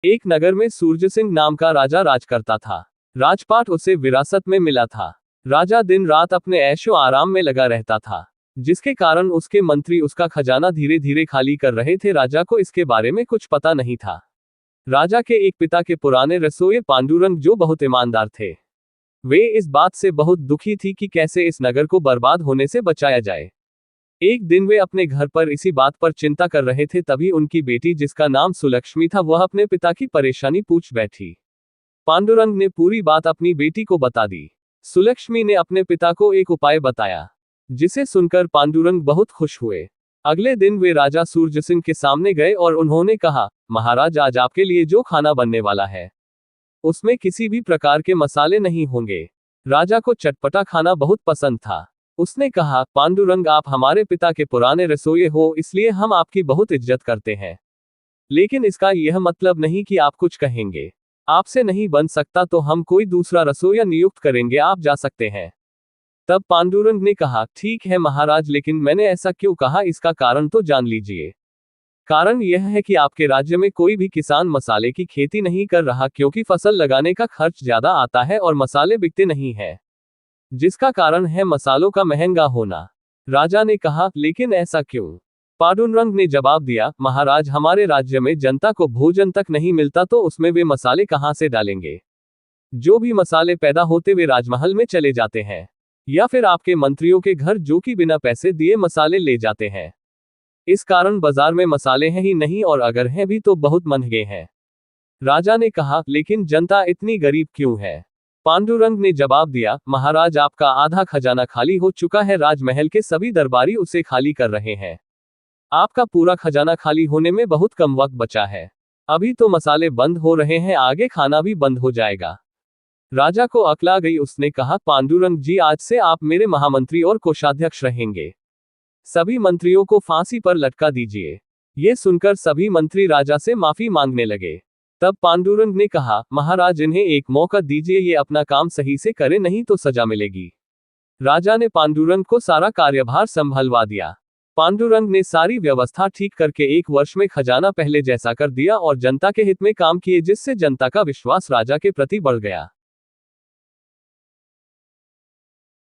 एक नगर में सूरज सिंह नाम का राजा राज करता था। राजपाट उसे विरासत में मिला था। राजा दिन रात अपने ऐशो आराम में लगा रहता था, जिसके कारण उसके मंत्री उसका खजाना धीरे धीरे खाली कर रहे थे। राजा को इसके बारे में कुछ पता नहीं था। राजा के एक पिता के पुराने रसोइये पांडुरंग, जो बहुत ईमानदार थे, वे इस बात से बहुत दुखी थी कि कैसे इस नगर को बर्बाद होने से बचाया जाए। एक दिन वे अपने घर पर इसी बात पर चिंता कर रहे थे, तभी उनकी बेटी, जिसका नाम सुलक्ष्मी था, वह अपने पिता की परेशानी पूछ बैठी। पांडुरंग ने पूरी बात अपनी बेटी को बता दी। सुलक्ष्मी ने अपने पिता को एक उपाय बताया, जिसे सुनकर पांडुरंग बहुत खुश हुए। अगले दिन वे राजा सूरज सिंह के सामने गए और उन्होंने कहा, महाराज, आज आपके लिए जो खाना बनने वाला है, उसमें किसी भी प्रकार के मसाले नहीं होंगे। राजा को चटपटा खाना बहुत पसंद था। उसने कहा, पांडुरंग, आप हमारे पिता के पुराने रसोइये हो, इसलिए हम आपकी बहुत इज्जत करते हैं। लेकिन इसका यह मतलब नहीं कि आप कुछ कहेंगे। आपसे नहीं बन सकता तो हम कोई दूसरा रसोइया नियुक्त करेंगे, आप जा सकते हैं। तब पांडुरंग ने कहा, ठीक है महाराज, लेकिन मैंने ऐसा क्यों कहा, इसका कारण तो जान लीजिए। कारण यह है कि आपके राज्य में कोई भी किसान मसाले की खेती नहीं कर रहा, क्योंकि फसल लगाने का खर्च ज्यादा आता है और मसाले बिकते नहीं है, जिसका कारण है मसालों का महंगा होना। राजा ने कहा, लेकिन ऐसा क्यों? पांडुरंग ने जवाब दिया, महाराज, हमारे राज्य में जनता को भोजन तक नहीं मिलता, तो उसमें वे मसाले कहां से डालेंगे? जो भी मसाले पैदा होते वे राजमहल में चले जाते हैं, या फिर आपके मंत्रियों के घर, जो कि बिना पैसे दिए मसाले ले जाते हैं। इस कारण बाजार में मसाले हैं ही नहीं, और अगर हैं भी तो बहुत महंगे हैं। राजा ने कहा, लेकिन जनता इतनी गरीब क्यों है? पांडुरंग ने जवाब दिया, महाराज, आपका आधा खजाना खाली हो चुका है, राजमहल के सभी दरबारी उसे खाली कर रहे हैं। आपका पूरा खजाना खाली होने में बहुत कम वक्त बचा है। अभी तो मसाले बंद हो रहे हैं, आगे खाना भी बंद हो जाएगा। राजा को अक्ल आ गई। उसने कहा, पांडुरंग जी, आज से आप मेरे महामंत्री और कोषाध्यक्ष रहेंगे। सभी मंत्रियों को फांसी पर लटका दीजिए। ये सुनकर सभी मंत्री राजा से माफी मांगने लगे। तब पांडुरंग ने कहा, महाराज, इन्हें एक मौका दीजिए, ये अपना काम सही से करे, नहीं तो सजा मिलेगी। राजा ने पांडुरंग को सारा कार्यभार संभलवा दिया। पांडुरंग ने सारी व्यवस्था ठीक करके 1 वर्ष में खजाना पहले जैसा कर दिया और जनता के हित में काम किए, जिससे जनता का विश्वास राजा के प्रति बढ़ गया।